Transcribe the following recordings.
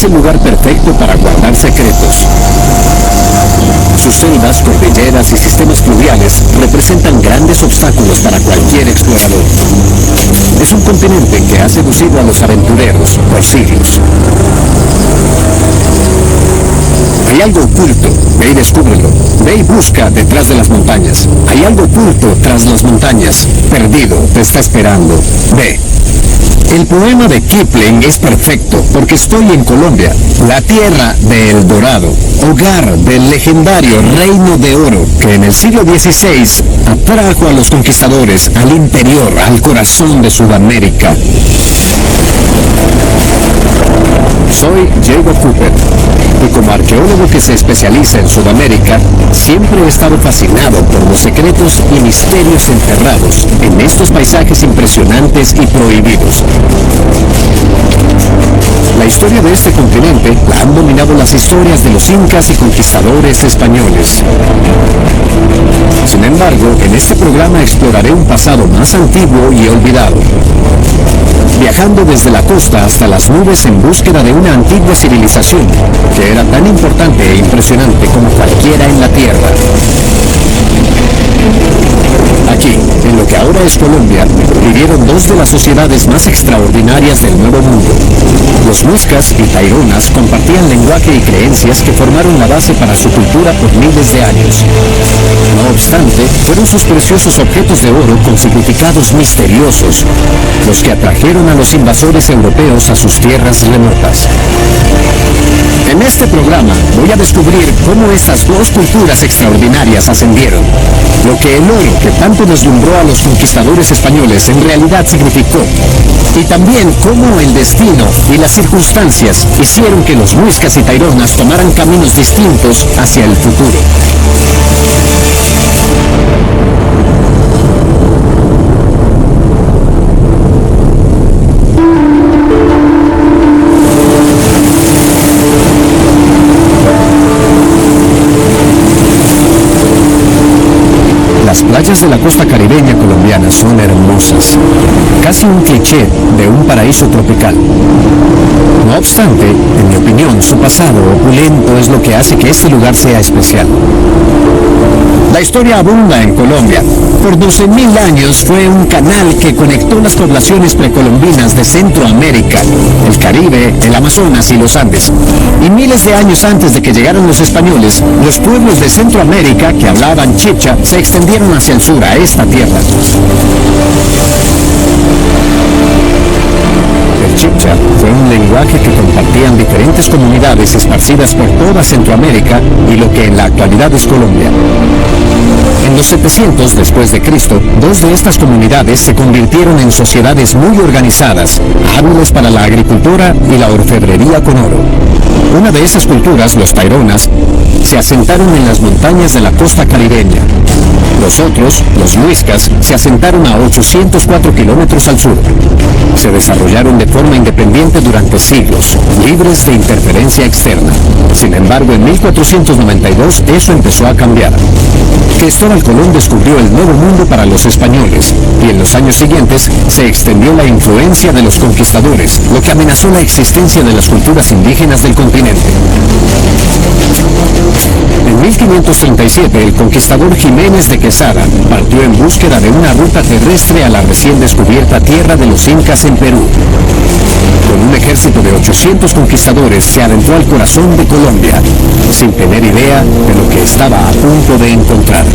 el lugar perfecto para guardar secretos. Sus selvas, cordilleras y sistemas fluviales representan grandes obstáculos para cualquier explorador. Es un continente que ha seducido a los aventureros por siglos. Hay algo oculto, ve y descúbrelo. Ve y busca detrás de las montañas. Hay algo oculto tras las montañas. Perdido, te está esperando. Ve. El poema de Kipling es perfecto porque estoy en Colombia, la tierra de El Dorado, hogar del legendario Reino de Oro, que en el siglo XVI atrajo a los conquistadores al interior, al corazón de Sudamérica. Soy Diego Cooper, y como arqueólogo que se especializa en Sudamérica, siempre he estado fascinado por los secretos y misterios enterrados en estos paisajes impresionantes y prohibidos. La historia de este continente la han dominado las historias de los incas y conquistadores españoles. Sin embargo, en este programa exploraré un pasado más antiguo y olvidado, viajando desde la costa hasta las nubes en búsqueda de una antigua civilización que era tan importante e impresionante como cualquiera en la Tierra. Aquí, en lo que ahora es Colombia, vivieron dos de las sociedades más extraordinarias del Nuevo Mundo. Los muiscas y taironas compartían lenguaje y creencias que formaron la base para su cultura por miles de años. No obstante, fueron sus preciosos objetos de oro con significados misteriosos los que atrajeron a los invasores europeos a sus tierras remotas. En este programa voy a descubrir cómo estas dos culturas extraordinarias ascendieron, lo que el oro que tanto deslumbró a los conquistadores españoles en realidad significó, y también cómo el destino y las circunstancias hicieron que los muiscas y taironas tomaran caminos distintos hacia el futuro. Las playas de la costa caribeña colombiana son hermosas, casi un cliché de un paraíso tropical. No obstante, en mi opinión, su pasado opulento es lo que hace que este lugar sea especial. La historia abunda en Colombia. Por 12.000 años fue un canal que conectó las poblaciones precolombinas de Centroamérica, el Caribe, el Amazonas y los Andes. Y miles de años antes de que llegaran los españoles, los pueblos de Centroamérica que hablaban chicha se extendieron hacia el sur, a esta tierra. El chibcha fue un lenguaje que compartían diferentes comunidades esparcidas por toda Centroamérica y lo que en la actualidad es Colombia. En los 700 después de Cristo, dos de estas comunidades se convirtieron en sociedades muy organizadas, hábiles para la agricultura y la orfebrería con oro. Una de esas culturas, los taironas, se asentaron en las montañas de la costa caribeña. Los otros, los muiscas, se asentaron a 804 kilómetros al sur. Se desarrollaron de forma independiente durante siglos, libres de interferencia externa. Sin embargo, en 1492 eso empezó a cambiar. Cristóbal Colón descubrió el Nuevo Mundo para los españoles, y en los años siguientes se extendió la influencia de los conquistadores, lo que amenazó la existencia de las culturas indígenas del continente. En 1537, el conquistador Jiménez de Quesada partió en búsqueda de una ruta terrestre a la recién descubierta tierra de los incas en Perú. Con un ejército de 800 conquistadores se adentró al corazón de Colombia, sin tener idea de lo que estaba a punto de encontrar.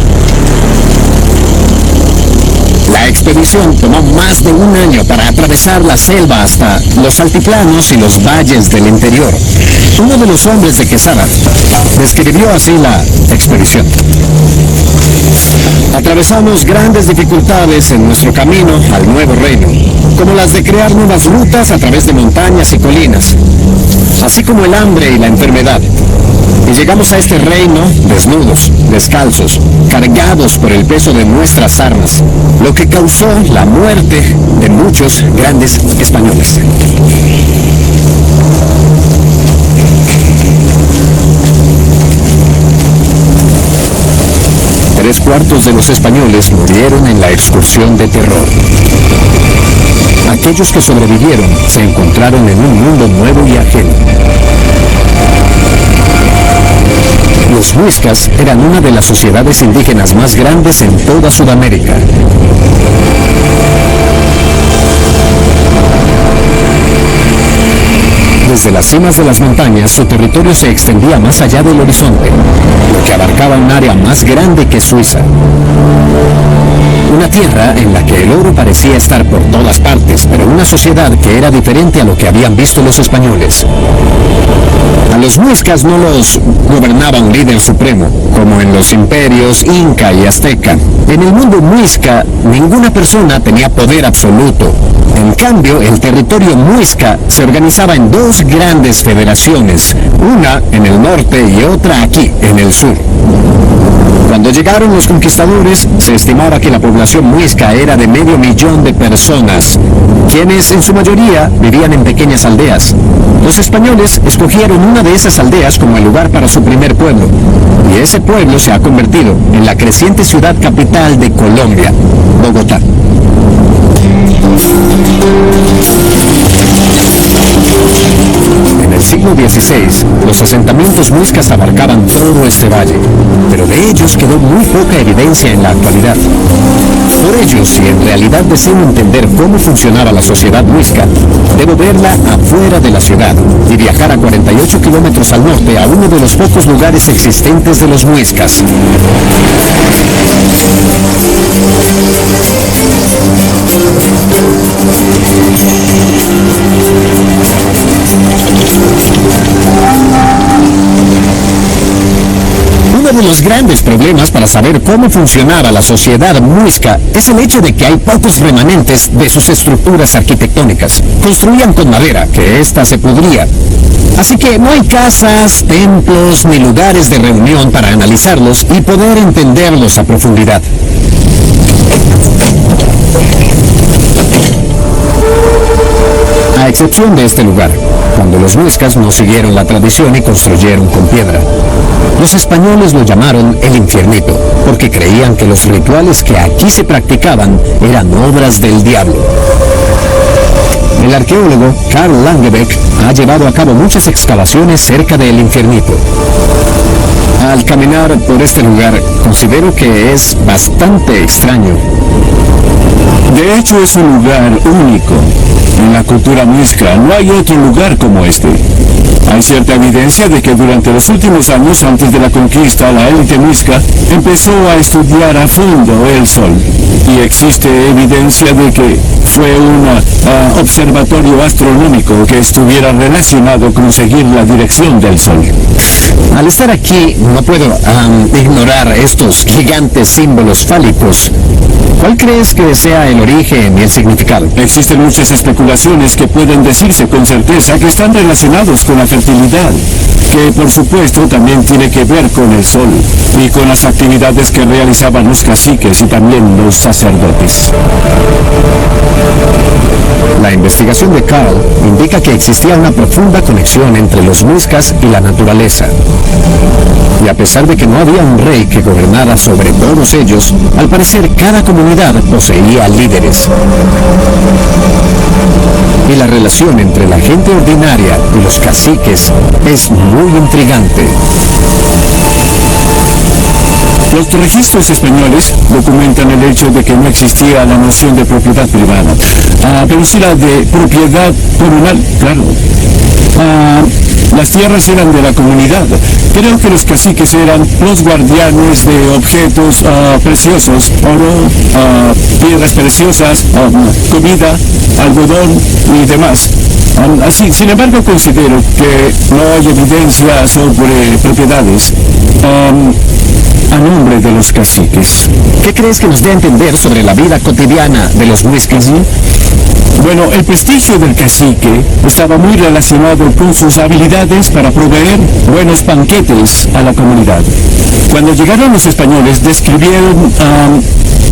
La expedición tomó más de un año para atravesar la selva hasta los altiplanos y los valles del interior. Uno de los hombres de Quesada describió así la expedición. Atravesamos grandes dificultades en nuestro camino al nuevo reino, como las de crear nuevas rutas a través de montañas y colinas, así como el hambre y la enfermedad. Y llegamos a este reino desnudos, descalzos, cargados por el peso de nuestras armas, lo que causó la muerte de muchos grandes españoles. Tres cuartos de los españoles murieron en la excursión de terror. Aquellos que sobrevivieron se encontraron en un mundo nuevo y ajeno. Los muiscas eran una de las sociedades indígenas más grandes en toda Sudamérica. Desde las cimas de las montañas, su territorio se extendía más allá del horizonte, lo que abarcaba un área más grande que Suiza. Una tierra en la que el oro parecía estar por todas partes, pero una sociedad que era diferente a lo que habían visto los españoles. A los muiscas no los gobernaba un líder supremo, como en los imperios Inca y Azteca. En el mundo muisca, ninguna persona tenía poder absoluto. En cambio, el territorio muisca se organizaba en dos grandes federaciones, una en el norte y otra aquí, en el sur. Cuando llegaron los conquistadores, se estimaba que la población muisca era de 500.000 de personas, quienes en su mayoría vivían en pequeñas aldeas. Los españoles escogieron una de esas aldeas como el lugar para su primer pueblo, y ese pueblo se ha convertido en la creciente ciudad capital de Colombia, Bogotá. En el siglo XVI, los asentamientos muiscas abarcaban todo este valle, pero de ellos quedó muy poca evidencia en la actualidad. Por ello, si en realidad deseo entender cómo funcionaba la sociedad muisca, debo verla afuera de la ciudad y viajar a 48 kilómetros al norte a uno de los pocos lugares existentes de los muiscas. Uno de los grandes problemas para saber cómo funcionaba la sociedad muisca es el hecho de que hay pocos remanentes de sus estructuras arquitectónicas. Construían con madera, que ésta se pudría. Así que no hay casas, templos ni lugares de reunión para analizarlos y poder entenderlos a profundidad. A excepción de este lugar, cuando los muiscas no siguieron la tradición y construyeron con piedra. Los españoles lo llamaron el infiernito, porque creían que los rituales que aquí se practicaban eran obras del diablo. El arqueólogo Carl Langebeck ha llevado a cabo muchas excavaciones cerca del infiernito. Al caminar por este lugar, considero que es bastante extraño. De hecho, es un lugar único. En la cultura muisca no hay otro lugar como este. Hay cierta evidencia de que durante los últimos años antes de la conquista, la élite muisca empezó a estudiar a fondo el sol. Y existe evidencia de que fue un observatorio astronómico que estuviera relacionado con seguir la dirección del sol. Al estar aquí, no puedo ignorar estos gigantes símbolos fálicos. ¿Cuál crees que sea el origen y el significado? Existen muchas especulaciones que pueden decirse con certeza que están relacionados con la fertilidad, que por supuesto también tiene que ver con el sol y con las actividades que realizaban los caciques y también los sacerdotes. La investigación de Carl indica que existía una profunda conexión entre los muiscas y la naturaleza. Y a pesar de que no había un rey que gobernara sobre todos ellos, al parecer cada comunidad poseía líderes. Y la relación entre la gente ordinaria y los caciques es muy intrigante. Los registros españoles documentan el hecho de que no existía la noción de propiedad privada, pero sí la de propiedad comunal, claro. Las tierras eran de la comunidad. Creo que los caciques eran los guardianes de objetos preciosos, oro, piedras preciosas, comida, algodón y demás. Sin embargo, considero que no hay evidencia sobre propiedades a nombre de los caciques. ¿Qué crees que nos dé a entender sobre la vida cotidiana de los muiscas? Bueno, el prestigio del cacique estaba muy relacionado con sus habilidades para proveer buenos banquetes a la comunidad. Cuando llegaron los españoles, describieron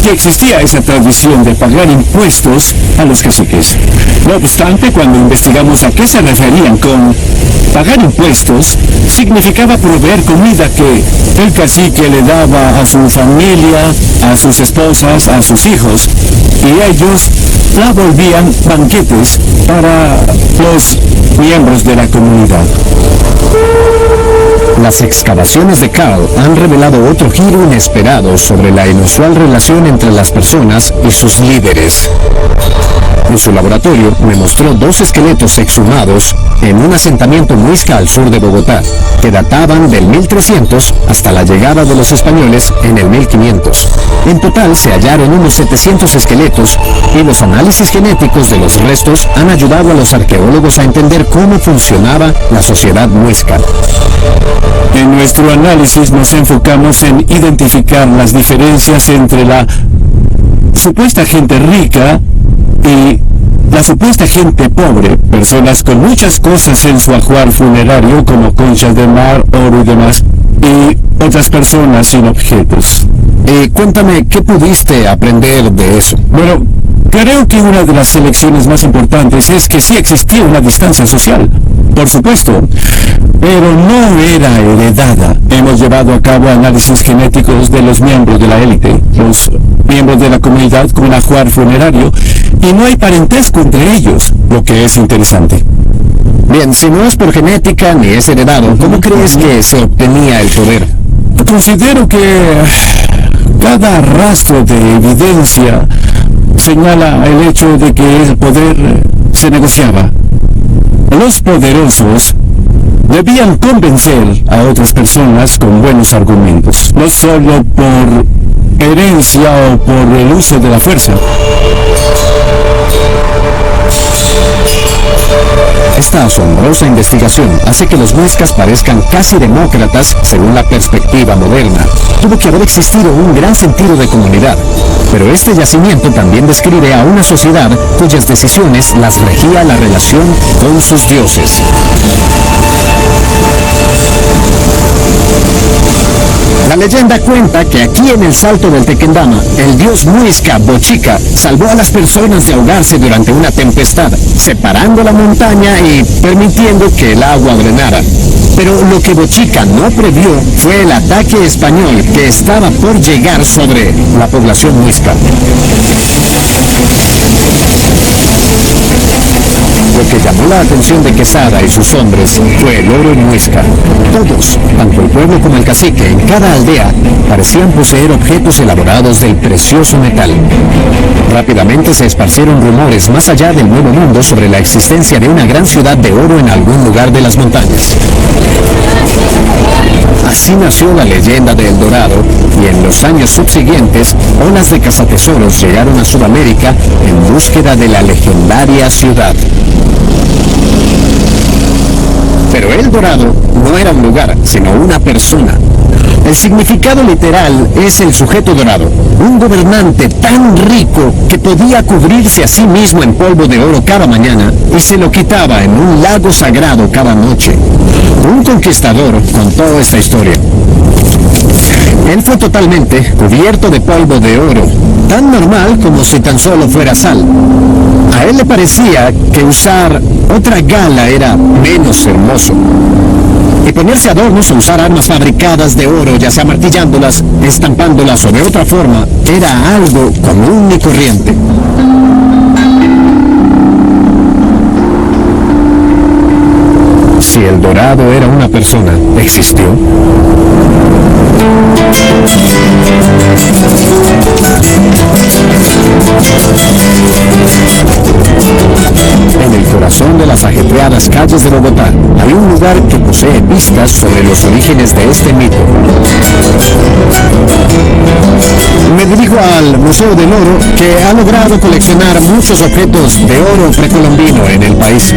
que existía esa tradición de pagar impuestos a los caciques. No obstante, cuando investigamos a qué se referían con pagar impuestos, significaba proveer comida que el cacique le daba a su familia, a sus esposas, a sus hijos, y ellos la volvían banquetes para los miembros de la comunidad. Las excavaciones de Carl han revelado otro giro inesperado sobre la inusual relación entre las personas y sus líderes. En su laboratorio me mostró 2 esqueletos exhumados en un asentamiento muisca al sur de Bogotá, que databan del 1300 hasta la llegada de los españoles en el 1500. En total se hallaron unos 700 esqueletos y los análisis genéticos de los restos han ayudado a los arqueólogos a entender cómo funcionaba la sociedad muisca. En nuestro análisis nos enfocamos en identificar las diferencias entre la supuesta gente rica y la supuesta gente pobre, personas con muchas cosas en su ajuar funerario como conchas de mar, oro y demás, y otras personas sin objetos. Cuéntame, ¿qué pudiste aprender de eso? Bueno, creo que una de las lecciones más importantes es que sí existía una distancia social, por supuesto, pero no era heredada. Hemos llevado a cabo análisis genéticos de los miembros de la élite, los miembros de la comunidad con ajuar funerario, y no hay parentesco entre ellos, lo que es interesante. Bien, si no es por genética ni es heredado, ¿cómo crees que se obtenía el poder? Considero que cada rastro de evidencia señala el hecho de que el poder se negociaba. Los poderosos debían convencer a otras personas con buenos argumentos, no solo por herencia o por el uso de la fuerza. Esta asombrosa investigación hace que los muiscas parezcan casi demócratas según la perspectiva moderna. Tuvo que haber existido un gran sentido de comunidad, pero este yacimiento también describe a una sociedad cuyas decisiones las regía la relación con sus dioses. La leyenda cuenta que aquí en el Salto del Tequendama, el dios muisca Bochica salvó a las personas de ahogarse durante una tempestad, separando la montaña y permitiendo que el agua drenara. Pero lo que Bochica no previó fue el ataque español que estaba por llegar sobre la población muisca. Lo que llamó la atención de Quesada y sus hombres fue el oro en muisca. Todos, tanto el pueblo como el cacique, en cada aldea, parecían poseer objetos elaborados del precioso metal. Rápidamente se esparcieron rumores más allá del Nuevo Mundo sobre la existencia de una gran ciudad de oro en algún lugar de las montañas. Así nació la leyenda de El Dorado, y en los años subsiguientes, olas de cazatesoros llegaron a Sudamérica en búsqueda de la legendaria ciudad. Pero El Dorado no era un lugar, sino una persona. El significado literal es el sujeto dorado, un gobernante tan rico que podía cubrirse a sí mismo en polvo de oro cada mañana y se lo quitaba en un lago sagrado cada noche. Un conquistador contó esta historia. Él fue totalmente cubierto de polvo de oro, tan normal como si tan solo fuera sal. A él le parecía que usar otra gala era menos hermoso. Y ponerse adornos o usar armas fabricadas de oro, ya sea martillándolas, estampándolas o de otra forma, era algo común y corriente. Si El Dorado era una persona, ¿existió? En el corazón de las ajetreadas calles de Bogotá hay un lugar que posee pistas sobre los orígenes de este mito. Me dirijo al Museo del Oro, que ha logrado coleccionar muchos objetos de oro precolombino en el país.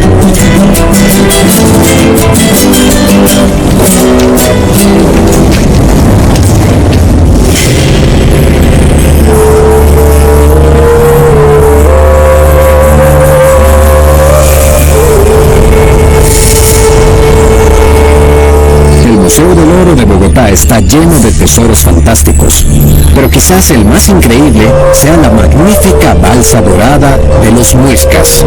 El Museo del Oro de Bogotá está lleno de tesoros fantásticos, pero quizás el más increíble sea la magnífica balsa dorada de los muiscas.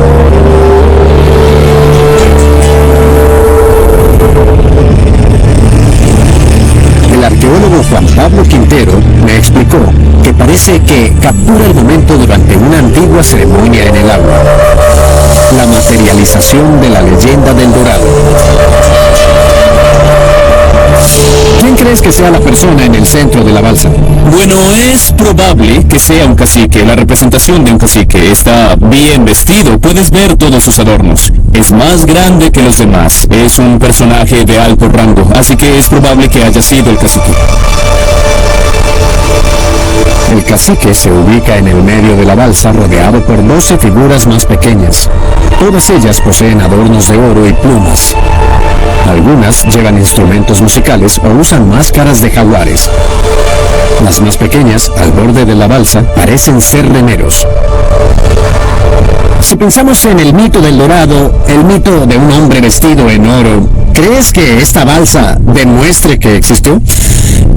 El arqueólogo Juan Pablo Quintero me explicó que parece que captura el momento durante una antigua ceremonia en el agua. La materialización de la leyenda del Dorado. ¿Quién crees que sea la persona en el centro de la balsa? Bueno, es probable que sea un cacique, la representación de un cacique. Está bien vestido, puedes ver todos sus adornos. Es más grande que los demás, es un personaje de alto rango, así que es probable que haya sido el cacique. El cacique se ubica en el medio de la balsa rodeado por 12 figuras más pequeñas. Todas ellas poseen adornos de oro y plumas. Algunas llevan instrumentos musicales o usan máscaras de jaguares. Las más pequeñas, al borde de la balsa, parecen ser remeros. Si pensamos en el mito del Dorado, el mito de un hombre vestido en oro, ¿crees que esta balsa demuestre que existió?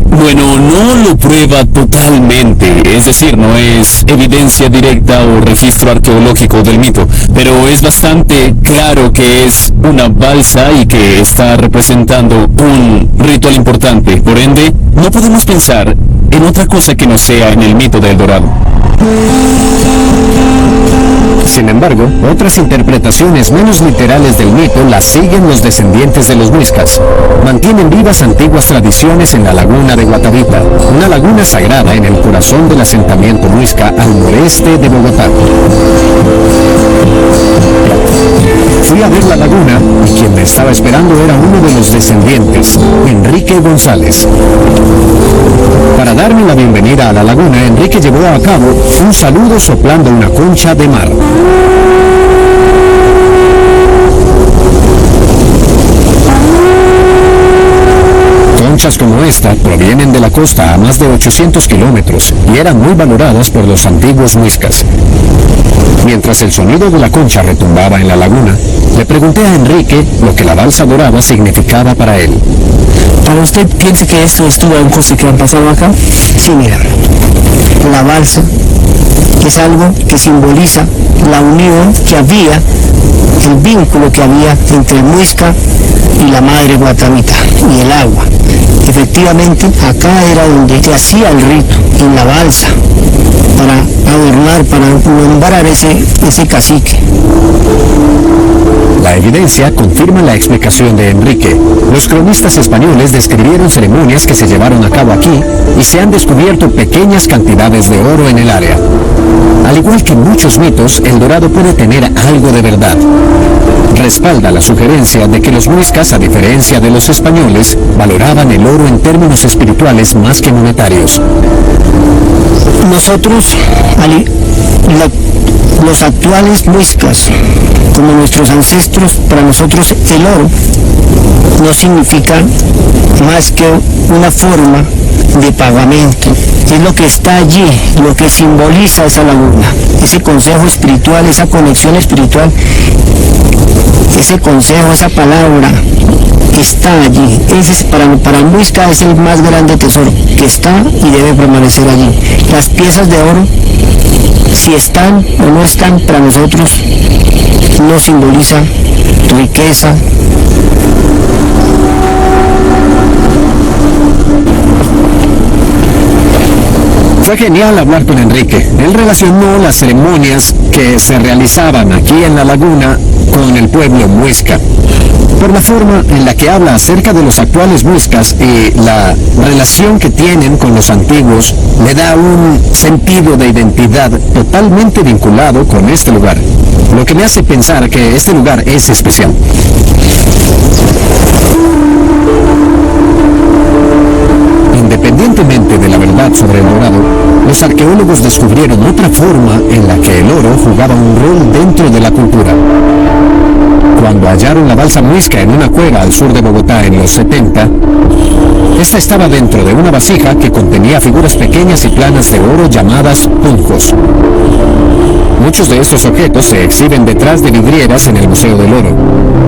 Bueno, no lo prueba totalmente, es decir, no es evidencia directa o registro arqueológico del mito, pero es bastante claro que es una balsa y que está representando un ritual importante. Por ende, no podemos pensar en otra cosa que no sea en el mito del Dorado. Sin embargo, otras interpretaciones menos literales del mito las siguen los descendientes de los muiscas. Mantienen vivas antiguas tradiciones en la laguna de Guatavita, una laguna sagrada en el corazón del asentamiento muisca al noreste de Bogotá. Fui a ver la laguna y quien me estaba esperando era uno de los descendientes, Enrique González. Para darme la bienvenida a la laguna, Enrique llevó a cabo un saludo soplando una concha de mar. Conchas como esta provienen de la costa a más de 800 kilómetros y eran muy valoradas por los antiguos muiscas. Mientras el sonido de la concha retumbaba en la laguna, le pregunté a Enrique lo que la balsa dorada significaba para él. ¿Para usted piensa que esto es todo cosas que han pasado acá? Sí, mira, la balsa es algo que simboliza la unión que había, el vínculo que había entre el muisca y la madre Guatavita y el agua. Efectivamente, acá era donde se hacía el rito, en la balsa, para adornar, para nombrar ese cacique. La evidencia confirma la explicación de Enrique. Los cronistas españoles describieron ceremonias que se llevaron a cabo aquí y se han descubierto pequeñas cantidades de oro en el área. Al igual que muchos mitos, el Dorado puede tener algo de verdad. Respalda la sugerencia de que los muiscas, a diferencia de los españoles, valoraban el oro en términos espirituales más que monetarios. Nosotros, los actuales muiscas, como nuestros ancestros, para nosotros el oro no significa más que una forma de pagamento. Es lo que está allí, lo que simboliza esa laguna, ese consejo espiritual, esa conexión espiritual, ese consejo, esa palabra que está allí. Ese es para el muisca es el más grande tesoro que está y debe permanecer allí. Las piezas de oro, si están o no están, para nosotros no simboliza riqueza. Fue genial hablar con Enrique. Él relacionó las ceremonias que se realizaban aquí en la laguna con el pueblo muisca. Por la forma en la que habla acerca de los actuales muiscas y la relación que tienen con los antiguos, le da un sentido de identidad totalmente vinculado con este lugar, lo que me hace pensar que este lugar es especial. Independientemente de la verdad sobre el Dorado, los arqueólogos descubrieron otra forma en la que el oro jugaba un rol dentro de la cultura. Cuando hallaron la balsa muisca en una cueva al sur de Bogotá en los 70, esta estaba dentro de una vasija que contenía figuras pequeñas y planas de oro llamadas punjos. Muchos de estos objetos se exhiben detrás de vidrieras en el Museo del Oro,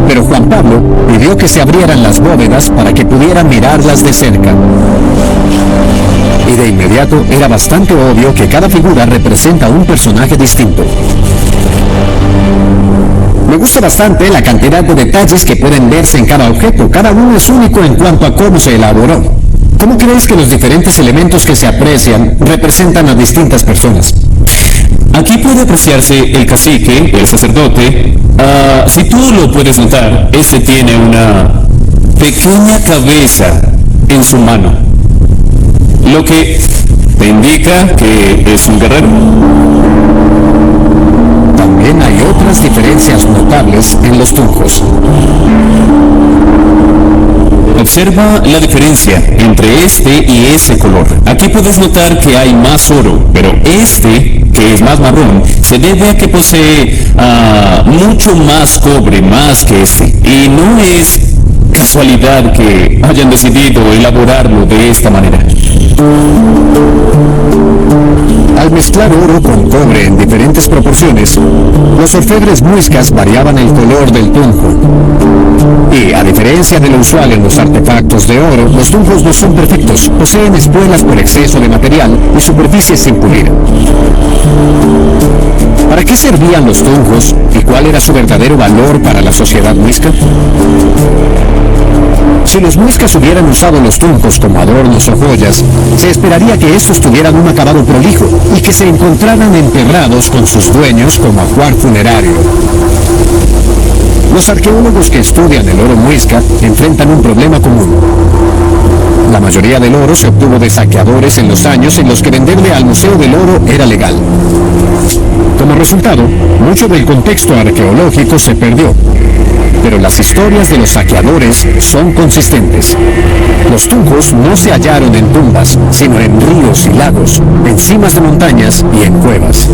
pero Juan Pablo pidió que se abrieran las bóvedas para que pudieran mirarlas de cerca. Y de inmediato era bastante obvio que cada figura representa un personaje distinto. Me gusta bastante la cantidad de detalles que pueden verse en cada objeto. Cada uno es único en cuanto a cómo se elaboró. ¿Cómo crees que los diferentes elementos que se aprecian representan a distintas personas? Aquí puede apreciarse el cacique, el sacerdote. Si tú lo puedes notar, este tiene una pequeña cabeza en su mano, lo que te indica que es un guerrero. También hay otras diferencias notables en los tunjos. Observa la diferencia entre este y ese color. Aquí puedes notar que hay más oro, pero este, que es más marrón, se debe a que posee mucho más cobre, más que este. Y no es casualidad que hayan decidido elaborarlo de esta manera. Al mezclar oro con cobre en diferentes proporciones, los orfebres muiscas variaban el color del tunjo. Y, a diferencia de lo usual en los artefactos de oro, los tunjos no son perfectos, poseen espuelas por exceso de material y superficies sin pulir. ¿Para qué servían los tunjos y cuál era su verdadero valor para la sociedad muisca? Si los muiscas hubieran usado los tunjos como adornos o joyas, se esperaría que estos tuvieran un acabado prolijo y que se encontraran enterrados con sus dueños como ajuar funerario. Los arqueólogos que estudian el oro muisca enfrentan un problema común. La mayoría del oro se obtuvo de saqueadores en los años en los que venderle al Museo del Oro era legal. Como resultado, mucho del contexto arqueológico se perdió. Pero las historias de los saqueadores son consistentes. Los tunjos no se hallaron en tumbas, sino en ríos y lagos, en cimas de montañas y en cuevas.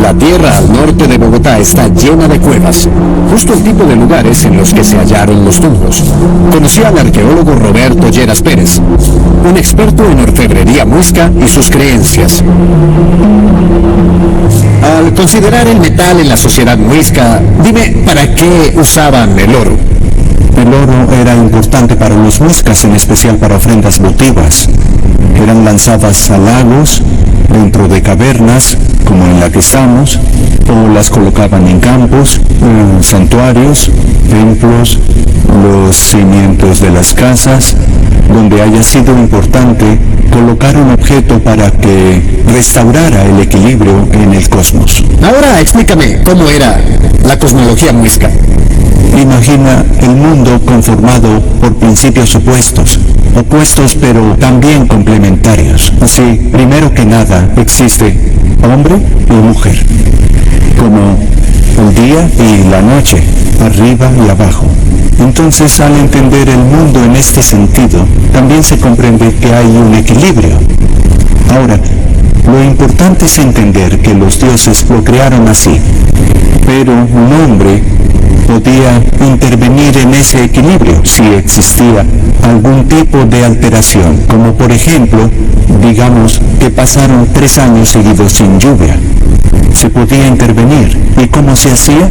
La tierra al norte de Bogotá está llena de cuevas, justo el tipo de lugares en los que se hallaron los tunjos. Conocí al arqueólogo Roberto Lleras Pérez, un experto en orfebrería muisca y sus creencias. Al considerar el metal en la sociedad muisca, dime, ¿para qué usaban el oro? El oro era importante para los muiscas, en especial para ofrendas votivas. Eran lanzadas a lagos, dentro de cavernas, como en la que estamos, o las colocaban en campos, en santuarios, templos, los cimientos de las casas, donde haya sido importante colocar un objeto para que restaurara el equilibrio en el cosmos. Ahora explícame cómo era la cosmología muisca. Imagina el mundo conformado por principios opuestos pero también complementarios. Así, primero que nada, existe hombre y mujer, como el día y la noche, arriba y abajo. Entonces, al entender el mundo en este sentido, también se comprende que hay un equilibrio. Ahora, lo importante es entender que los dioses lo crearon así, pero un hombre podía intervenir en ese equilibrio si existía algún tipo de alteración, como por ejemplo, digamos que pasaron 3 años seguidos sin lluvia. Se podía intervenir. ¿Y cómo se hacía?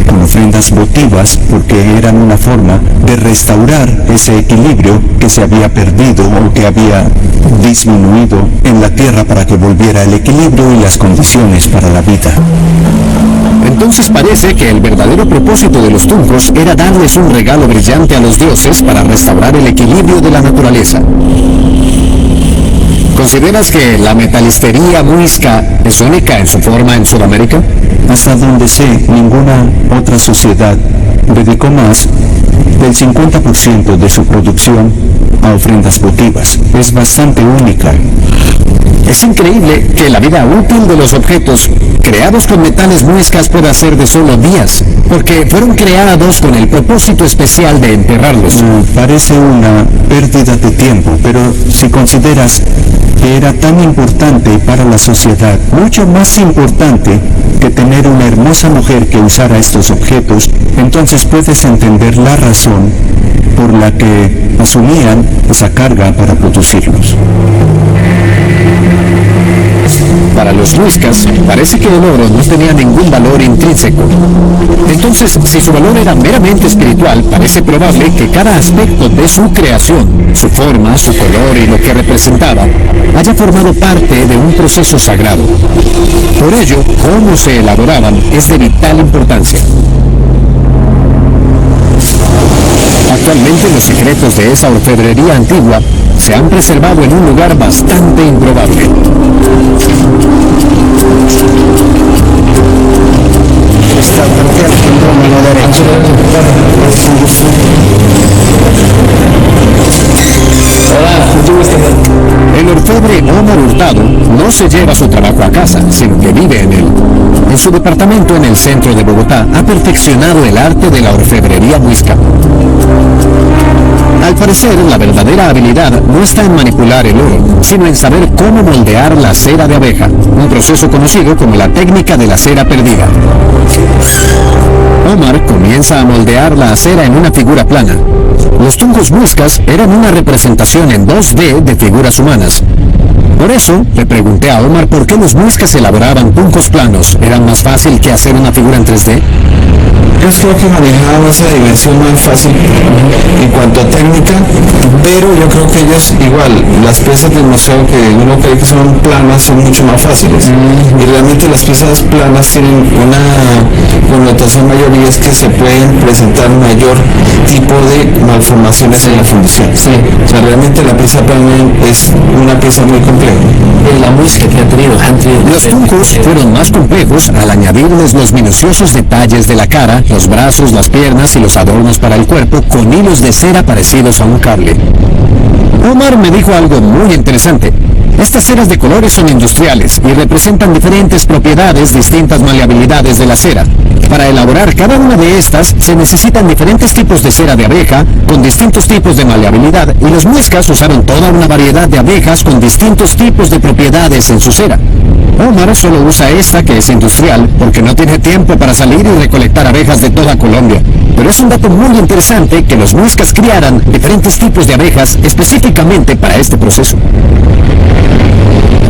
Con ofrendas votivas, porque eran una forma de restaurar ese equilibrio que se había perdido o que había disminuido en la tierra, para que volviera el equilibrio y las condiciones para la vida. Entonces parece que el verdadero propósito de los tunjos era darles un regalo brillante a los dioses para restaurar el equilibrio de la naturaleza. ¿Consideras que la metalistería muisca es única en su forma en Sudamérica? Hasta donde sé, ninguna otra sociedad dedicó más del 50% de su producción a ofrendas votivas. Es bastante única. Es increíble que la vida útil de los objetos creados con metales muiscas pueda ser de solo días, porque fueron creados con el propósito especial de enterrarlos. Parece una pérdida de tiempo, pero si consideras que era tan importante para la sociedad, mucho más importante que tener una hermosa mujer que usara estos objetos, entonces puedes entender la razón por la que asumían esa carga para producirlos. Para los muiscas, parece que el oro no tenía ningún valor intrínseco. Entonces, si su valor era meramente espiritual, parece probable que cada aspecto de su creación, su forma, su color y lo que representaba, haya formado parte de un proceso sagrado. Por ello, cómo se elaboraban es de vital importancia. Actualmente los secretos de esa orfebrería antigua se han preservado en un lugar bastante improbable. El orfebre Omar Hurtado no se lleva su trabajo a casa, sino que vive en él. En su departamento en el centro de Bogotá ha perfeccionado el arte de la orfebrería muisca. Al parecer, la verdadera habilidad no está en manipular el oro, sino en saber cómo moldear la cera de abeja, un proceso conocido como la técnica de la cera perdida. Omar comienza a moldear la cera en una figura plana. Los tuncos muiscas eran una representación en 2D de figuras humanas. Por eso, le pregunté a Omar por qué los muiscas elaboraban tuncos planos. ¿Era más fácil que hacer una figura en 3D? Ellos creo que manejaban esa dimensión más fácil en cuanto a técnica, pero yo creo que ellos igual, las piezas del museo que uno cree que son planas son mucho más fáciles. Y realmente las piezas planas tienen una connotación mayor y es que se pueden presentar mayor tipo de malformaciones en la fundición. O sea, realmente la pieza plana es una pieza muy compleja. La música que ha tenido Los tuncos fueron más complejos al añadirles los minuciosos detalles de la cara, los brazos, las piernas y los adornos para el cuerpo con hilos de cera parecidos a un cable. Omar me dijo algo muy interesante. Estas ceras de colores son industriales y representan diferentes propiedades, distintas maleabilidades de la cera. Para elaborar cada una de estas se necesitan diferentes tipos de cera de abeja con distintos tipos de maleabilidad y los muiscas usaron toda una variedad de abejas con distintos tipos de propiedades en su cera. Omar solo usa esta que es industrial porque no tiene tiempo para salir y recolectar abejas de toda Colombia. Pero es un dato muy interesante que los muiscas criaran diferentes tipos de abejas específicamente para este proceso.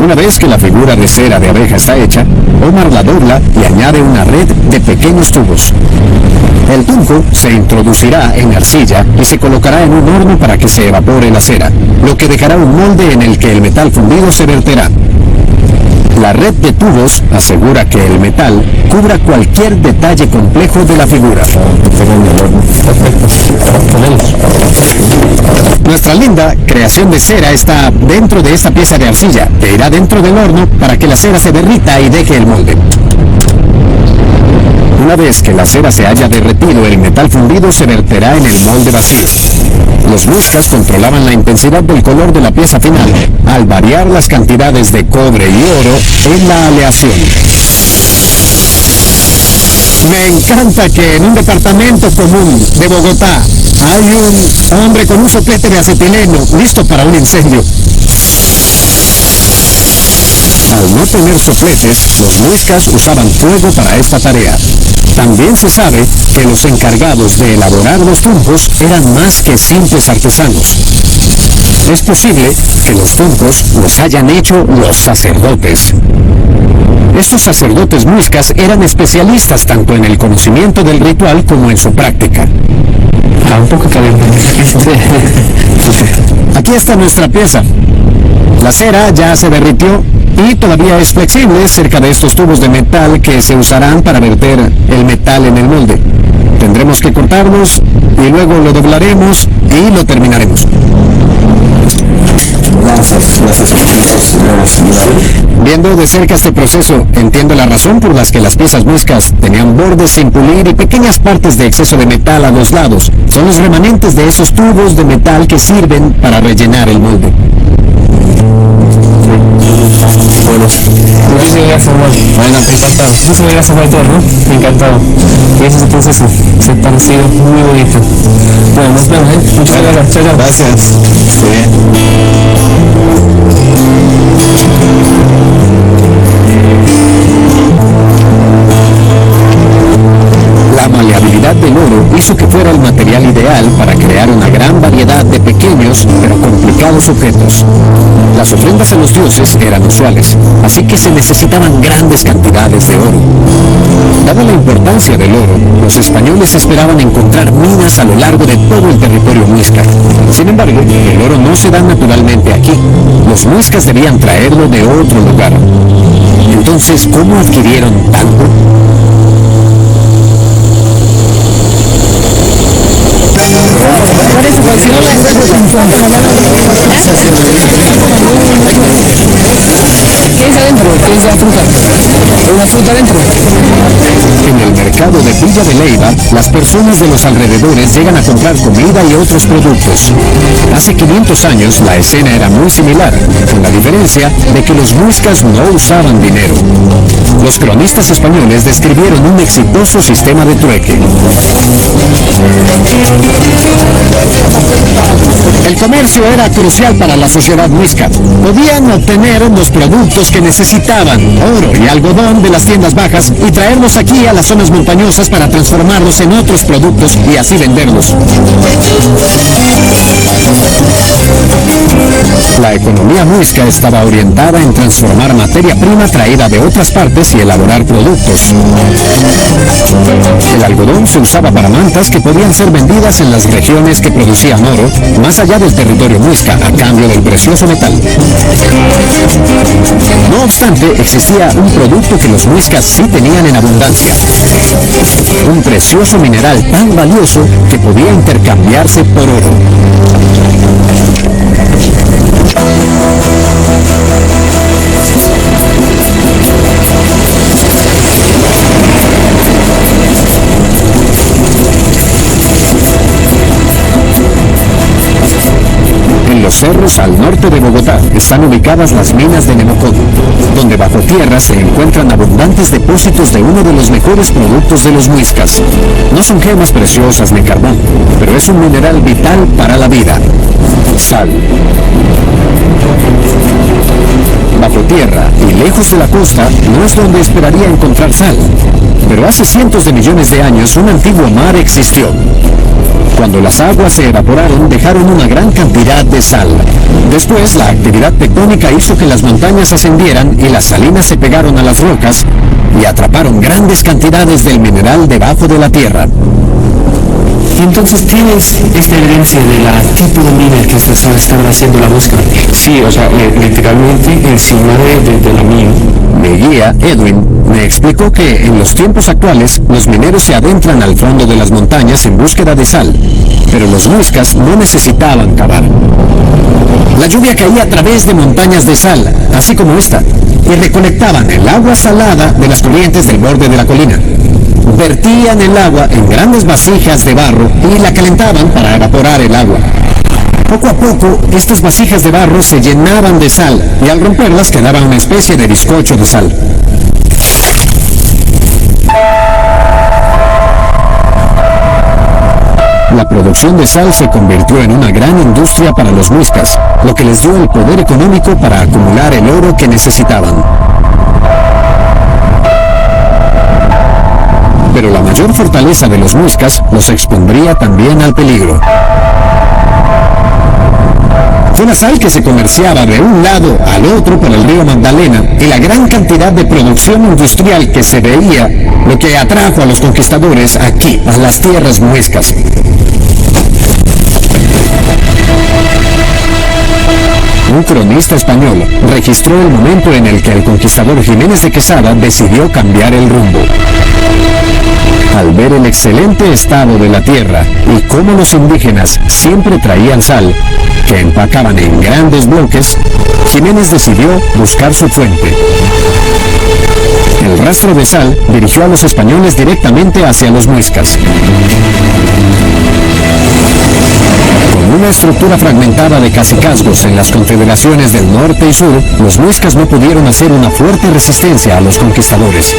Una vez que la figura de cera de abeja está hecha, Omar la dobla y añade una red de pequeños tubos. El tunco se introducirá en arcilla y se colocará en un horno para que se evapore la cera, lo que dejará un molde en el que el metal fundido se verterá. La red de tubos asegura que el metal cubra cualquier detalle complejo de la figura. Nuestra linda creación de cera está dentro de esta pieza de arcilla, que irá dentro del horno para que la cera se derrita y deje el molde. Una vez que la cera se haya derretido, el metal fundido se verterá en el molde vacío. Los muiscas controlaban la intensidad del color de la pieza final, al variar las cantidades de cobre y oro en la aleación. Me encanta que en un departamento común de Bogotá hay un hombre con un soplete de acetileno listo para un incendio. Al no tener sopletes, los muiscas usaban fuego para esta tarea. También se sabe que los encargados de elaborar los tuncos eran más que simples artesanos. Es posible que los tuncos los hayan hecho los sacerdotes. Estos sacerdotes muiscas eran especialistas tanto en el conocimiento del ritual como en su práctica. un poco caliente. Aquí está nuestra pieza. La cera ya se derritió y todavía es flexible cerca de estos tubos de metal que se usarán para verter el metal en el molde. Tendremos que cortarlos y luego lo doblaremos y lo terminaremos. Viendo de cerca este proceso, entiendo la razón por las que las piezas muiscas tenían bordes sin pulir y pequeñas partes de exceso de metal a los lados. Son los remanentes de esos tubos de metal que sirven para rellenar el molde. Bueno, muchísimas gracias, Juan. Bueno, Encantado. Muchísimas gracias por todo, ¿no? Encantado. Y ese es el proceso. Se ha parecido muy bonito. Bueno, nos vemos, ¿eh? Muchas gracias. Chao, chao. Gracias. Esté bien. La maleabilidad del oro hizo que fuera el material ideal para crear una gran variedad de pequeños pero complicados objetos. Las ofrendas a los dioses eran usuales, así que se necesitaban grandes cantidades de oro. Dada la importancia del oro, los españoles esperaban encontrar minas a lo largo de todo el territorio muisca. Sin embargo, el oro no se da naturalmente aquí. Los muiscas debían traerlo de otro lugar. Entonces, ¿cómo adquirieron tanto? ¿Qué es adentro? ¿Qué es la fruta? ¿Una fruta adentro? En el mercado de Villa de Leyva, las personas de los alrededores llegan a comprar comida y otros productos. Hace 500 años la escena era muy similar, con la diferencia de que los muiscas no usaban dinero. Los cronistas españoles describieron un exitoso sistema de trueque. El comercio era crucial para la sociedad muisca. Podían obtener los productos que necesitaban, oro y algodón de las tiendas bajas, y traerlos aquí a las zonas montañosas para transformarlos en otros productos y así venderlos. La economía muisca estaba orientada en transformar materia prima traída de otras partes y elaborar productos. El algodón se usaba para mantas que podían ser vendidas en las regiones que producían oro, más allá del territorio muisca, a cambio del precioso metal. No obstante, existía un producto que los muiscas sí tenían en abundancia. Un precioso mineral tan valioso que podía intercambiarse por oro. En los cerros al norte de Bogotá están ubicadas las minas de Nemocón, donde bajo tierra se encuentran abundantes depósitos de uno de los mejores productos de los muiscas. No son gemas preciosas ni carbón, pero es un mineral vital para la vida: sal. Bajo tierra y lejos de la costa no es donde esperaría encontrar sal, pero hace cientos de millones de años un antiguo mar existió. Cuando las aguas se evaporaron, dejaron una gran cantidad de sal. Después, la actividad tectónica hizo que las montañas ascendieran y las salinas se pegaron a las rocas y atraparon grandes cantidades del mineral debajo de la tierra. Entonces tienes esta herencia de la tipo de mina que estaban haciendo la búsqueda. Sí, o sea, literalmente encima de la mina. Mi guía, Edwin, me explicó que en los tiempos actuales los mineros se adentran al fondo de las montañas en búsqueda de sal, pero los muiscas no necesitaban cavar. La lluvia caía a través de montañas de sal, así como esta, y recolectaban el agua salada de las corrientes del borde de la colina. Vertían el agua en grandes vasijas de barro y la calentaban para evaporar el agua. Poco a poco, estas vasijas de barro se llenaban de sal y al romperlas quedaba una especie de bizcocho de sal. La producción de sal se convirtió en una gran industria para los muiscas, lo que les dio el poder económico para acumular el oro que necesitaban. Pero la mayor fortaleza de los muiscas los expondría también al peligro. Fue la sal que se comerciaba de un lado al otro por el río Magdalena y la gran cantidad de producción industrial que se veía, lo que atrajo a los conquistadores aquí, a las tierras muiscas. Un cronista español registró el momento en el que el conquistador Jiménez de Quesada decidió cambiar el rumbo. Al ver el excelente estado de la tierra y cómo los indígenas siempre traían sal, que empacaban en grandes bloques, Jiménez decidió buscar su fuente. El rastro de sal dirigió a los españoles directamente hacia los muiscas. Con una estructura fragmentada de cacicazgos en las confederaciones del norte y sur, los muiscas no pudieron hacer una fuerte resistencia a los conquistadores.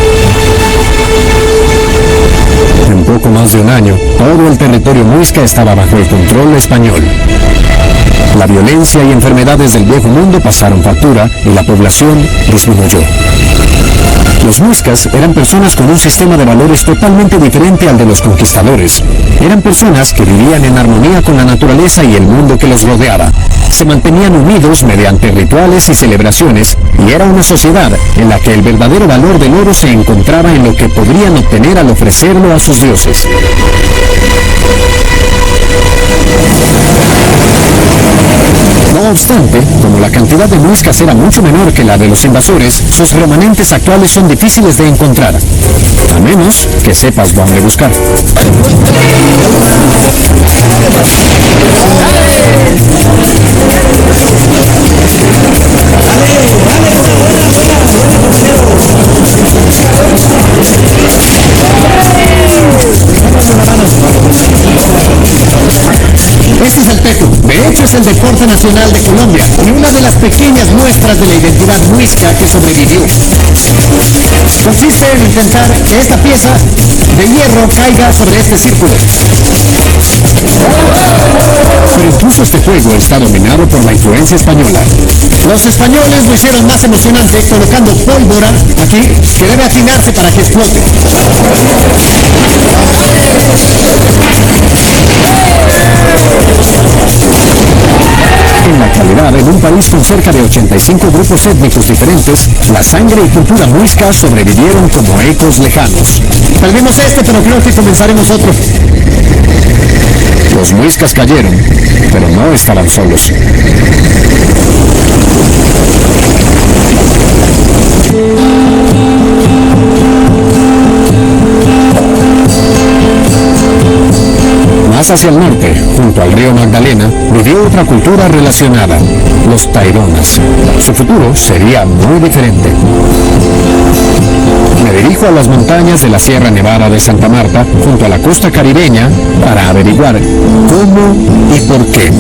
En poco más de un año, todo el territorio muisca estaba bajo el control español. La violencia y enfermedades del viejo mundo pasaron factura y la población disminuyó. Los muiscas eran personas con un sistema de valores totalmente diferente al de los conquistadores. Eran personas que vivían en armonía con la naturaleza y el mundo que los rodeaba. Se mantenían unidos mediante rituales y celebraciones, y era una sociedad en la que el verdadero valor del oro se encontraba en lo que podrían obtener al ofrecerlo a sus dioses. No obstante, como la cantidad de muiscas era mucho menor que la de los invasores, sus remanentes actuales son difíciles de encontrar, a menos que sepas dónde buscar. Este es el tejo. De hecho, es el deporte nacional de Colombia y una de las pequeñas muestras de la identidad muisca que sobrevivió. Consiste en intentar que esta pieza de hierro caiga sobre este círculo. Pero incluso este juego está dominado por la influencia española. Los españoles lo hicieron más emocionante colocando pólvora aquí que debe afinarse para que explote. En la actualidad, en un país con cerca de 85 grupos étnicos diferentes, la sangre y cultura muisca sobrevivieron como ecos lejanos. Perdimos este, pero creo que comenzaremos otro. Los muiscas cayeron, pero no estaban solos. Más hacia el norte, junto al río Magdalena, vivió otra cultura relacionada, los taironas. Su futuro sería muy diferente. Me dirijo a las montañas de la Sierra Nevada de Santa Marta, junto a la costa caribeña, para averiguar cómo y por qué.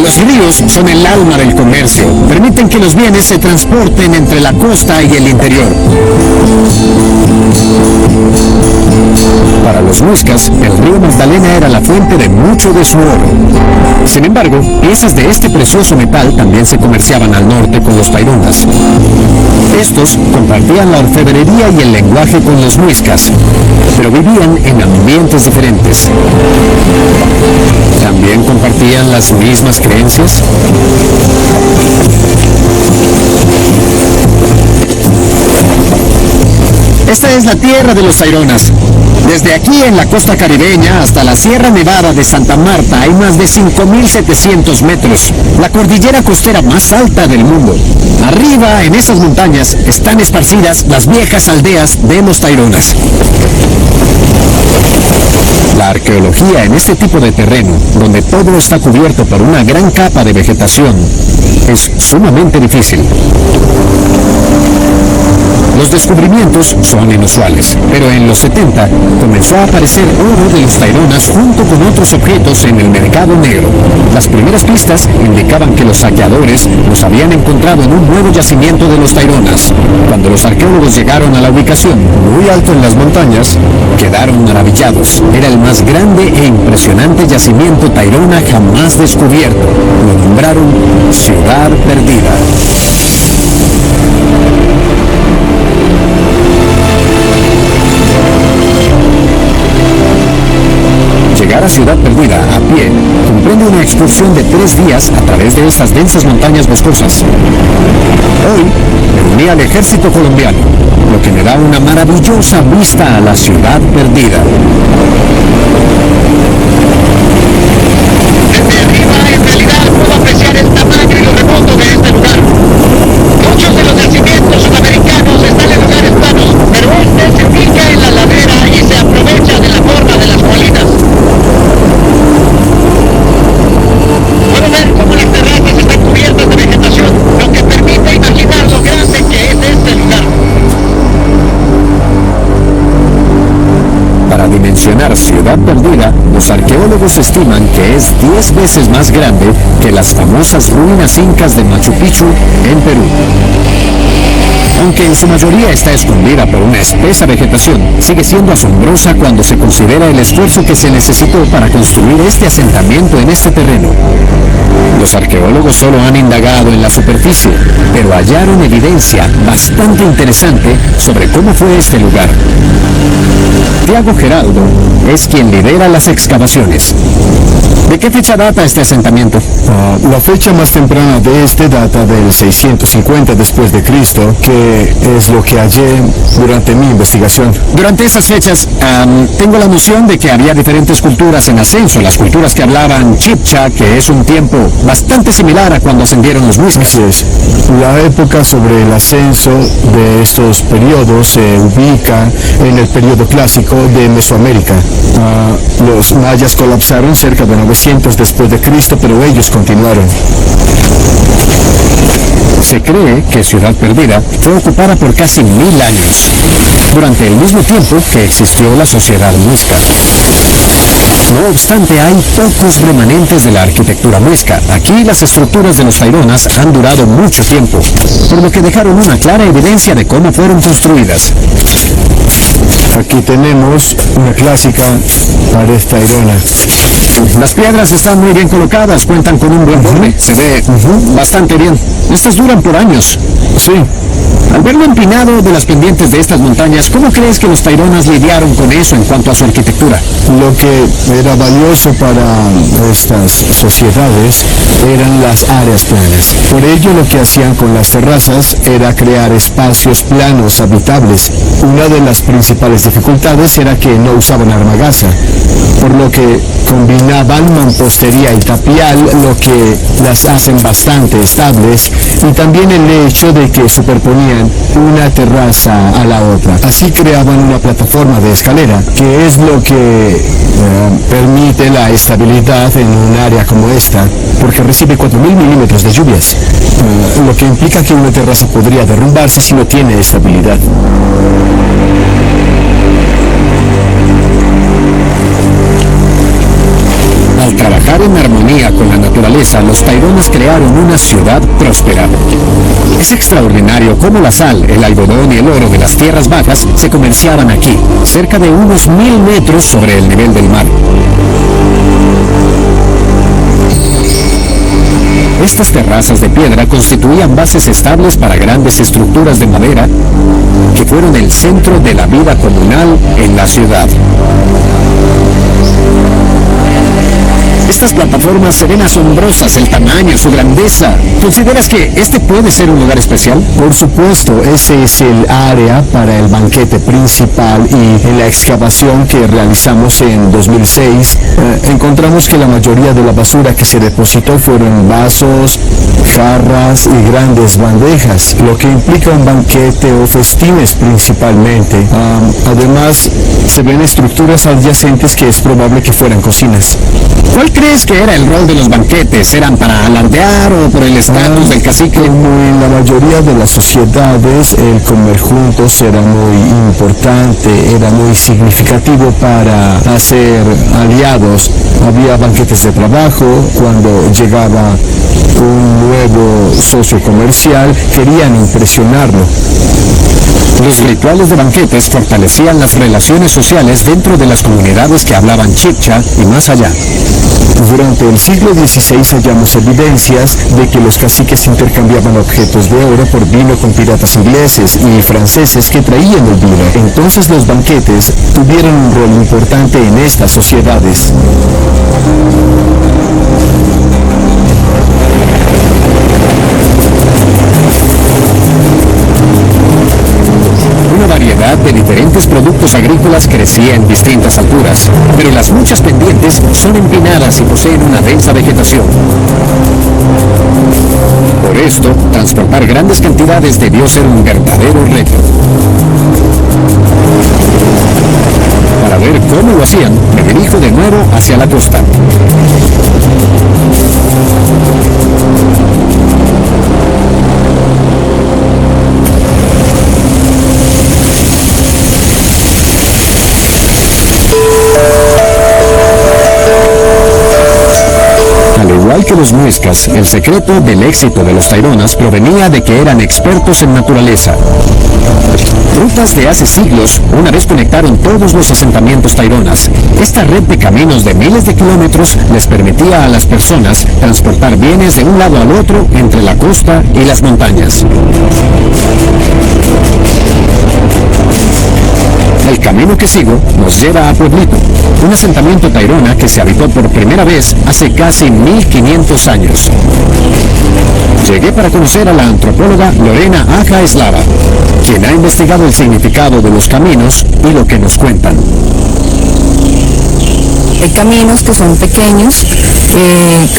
Los ríos son el alma del comercio. Permiten que los bienes se transporten entre la costa y el interior. Para los muiscas, el río Magdalena era la fuente de mucho de su oro. Sin embargo, piezas de este precioso metal también se comerciaban al norte con los taironas. Estos compartían la orfebrería y el lenguaje con los muiscas, pero vivían en ambientes diferentes. ¿También compartían las mismas creencias? Esta es la tierra de los taironas. Desde aquí en la costa caribeña hasta la Sierra Nevada de Santa Marta hay más de 5.700 metros, la cordillera costera más alta del mundo. Arriba, en esas montañas, están esparcidas las viejas aldeas de los taironas. La arqueología en este tipo de terreno, donde todo está cubierto por una gran capa de vegetación, es sumamente difícil. Los descubrimientos son inusuales, pero en los 70 comenzó a aparecer oro de los taironas junto con otros objetos en el mercado negro. Las primeras pistas indicaban que los saqueadores los habían encontrado en un nuevo yacimiento de los taironas. Cuando los arqueólogos llegaron a la ubicación, muy alto en las montañas, quedaron maravillados. Era el más grande e impresionante yacimiento tairona jamás descubierto. Lo nombraron Ciudad Perdida. Llegar a Ciudad Perdida a pie comprende una excursión de 3 días a través de estas densas montañas boscosas. Hoy me uní al ejército colombiano, lo que me da una maravillosa vista a la Ciudad Perdida. Desde arriba, en realidad, puedo apreciar el tamaño y lo remoto de este lugar. Muchos de los yacimientos sudamericanos están en lugares planos, pero este se ubica en la ladera y se aprovecha de la forma de las colinas. Puedo ver cómo las terrazas están cubiertas de vegetación, lo que permite imaginar lo grande que es este lugar. Para dimensionar Ciudad Perdida, los arqueólogos estiman que es 10 veces más grande que las famosas ruinas incas de Machu Picchu en Perú. Aunque en su mayoría está escondida por una espesa vegetación, sigue siendo asombrosa cuando se considera el esfuerzo que se necesitó para construir este asentamiento en este terreno. Los arqueólogos solo han indagado en la superficie, pero hallaron evidencia bastante interesante sobre cómo fue este lugar. Tiago Geraldo es quien lidera las excavaciones. excavaciones. ¿De qué fecha data este asentamiento? La fecha más temprana de este data del 650 después de Cristo, que es lo que hallé durante mi investigación. Durante esas fechas, tengo la noción de que había diferentes culturas en ascenso, las culturas que hablaban chibcha, que es un tiempo bastante similar a cuando ascendieron los muiscas. Así es. La época sobre el ascenso de estos periodos se ubica en el periodo clásico de Mesoamérica. Los mayas colapsaron cerca de 900 después de Cristo, pero ellos continuaron. Se cree que Ciudad Perdida fue ocupada por casi 1000 años, durante el mismo tiempo que existió la sociedad muisca. No obstante, hay pocos remanentes de la arquitectura muisca. Aquí las estructuras de los taironas han durado mucho tiempo, por lo que dejaron una clara evidencia de cómo fueron construidas. Aquí tenemos una clásica pared tairona. Las piedras están muy bien colocadas, cuentan con un buen borde, se ve bastante bien. Estas duran por años. Sí. Al ver lo empinado de las pendientes de estas montañas, ¿cómo crees que los taironas lidiaron con eso en cuanto a su arquitectura? Lo que era valioso para estas sociedades eran las áreas planas. Por ello, lo que hacían con las terrazas era crear espacios planos habitables. Una de las principales dificultades era que no usaban argamasa, por lo que combinaban mampostería y tapial, lo que las hacen bastante estables, y también el hecho de que superponían una terraza a la otra. Así creaban una plataforma de escalera, que es lo que permite la estabilidad en un área como esta, porque recibe 4000 milímetros de lluvias, lo que implica que una terraza podría derrumbarse si no tiene estabilidad. Al trabajar en armonía con la naturaleza, los taironas crearon una ciudad próspera. Es extraordinario cómo la sal, el algodón y el oro de las tierras bajas se comerciaban aquí, cerca de unos 1000 metros sobre el nivel del mar. Estas terrazas de piedra constituían bases estables para grandes estructuras de madera que fueron el centro de la vida comunal en la ciudad. Estas plataformas se ven asombrosas, el tamaño, su grandeza. ¿Consideras que este puede ser un lugar especial? Por supuesto, ese es el área para el banquete principal, y en la excavación que realizamos en 2006 encontramos que la mayoría de la basura que se depositó fueron vasos, jarras y grandes bandejas, lo que implica un banquete o festines principalmente. Además, se ven estructuras adyacentes que es probable que fueran cocinas. ¿Cuál crees que era el rol de los banquetes? ¿Eran para alardear o por el estatus del cacique? Como en la mayoría de las sociedades, el comer juntos era muy importante, era muy significativo para hacer aliados. Había banquetes de trabajo. Cuando llegaba un nuevo socio comercial, querían impresionarlo. Los rituales de banquetes fortalecían las relaciones sociales dentro de las comunidades que hablaban chibcha y más allá. Durante el siglo XVI hallamos evidencias de que los caciques intercambiaban objetos de oro por vino con piratas ingleses y franceses que traían el vino. Entonces los banquetes tuvieron un rol importante en estas sociedades. Una variedad de diferentes productos agrícolas crecía en distintas alturas, pero las muchas pendientes son empinadas y poseen una densa vegetación. Por esto, transportar grandes cantidades debió ser un verdadero reto. Para ver cómo lo hacían, me dirijo de nuevo hacia la costa. Al igual que los muiscas, el secreto del éxito de los taironas provenía de que eran expertos en naturaleza. Rutas de hace siglos una vez conectaron todos los asentamientos taironas. Esta red de caminos de miles de kilómetros les permitía a las personas transportar bienes de un lado al otro entre la costa y las montañas. El camino que sigo nos lleva a Pueblito, un asentamiento tairona que se habitó por primera vez hace casi 1500 años. Llegué para conocer a la antropóloga Lorena Aja Eslava, quien ha investigado el significado de los caminos y lo que nos cuentan. Hay caminos que son pequeños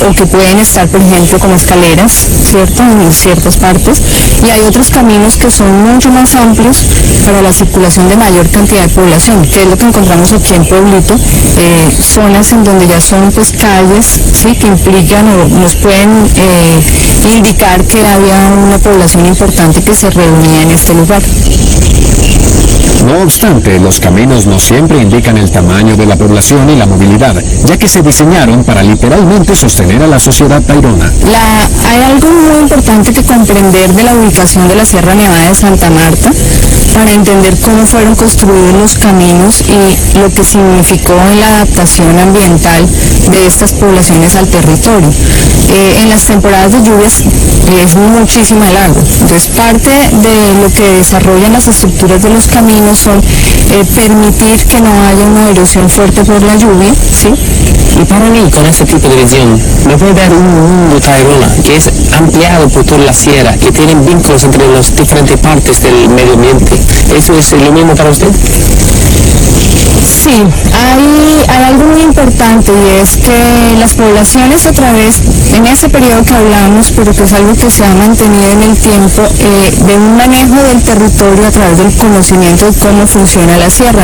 o que pueden estar, por ejemplo, como escaleras, ¿cierto?, en ciertas partes, y hay otros caminos que son mucho más amplios para la circulación de mayor cantidad de población, que es lo que encontramos aquí en Pueblito, zonas en donde ya son pues calles, ¿sí?, que implican o nos pueden indicar que había una población importante que se reunía en este lugar. No obstante, los caminos no siempre indican el tamaño de la población y la movilidad, ya que se diseñaron para literalmente sostener a la sociedad tairona. Hay algo muy importante que comprender de la ubicación de la Sierra Nevada de Santa Marta para entender cómo fueron construidos los caminos y lo que significó en la adaptación ambiental de estas poblaciones al territorio. En las temporadas de lluvias es muchísima el agua, entonces parte de lo que desarrollan las estructuras de los caminos son permitir que no haya una erosión fuerte por la lluvia, ¿sí? Y para mí, con este tipo de visión, me puede dar un mundo tairona que es ampliado por toda la sierra, que tiene vínculos entre las diferentes partes del medio ambiente. ¿Eso es lo mismo para usted? Sí, hay algo muy importante y es que las poblaciones otra vez, en ese periodo que hablamos, pero que es algo que se ha mantenido en el tiempo, de un manejo del territorio a través del conocimiento de cómo funciona la sierra.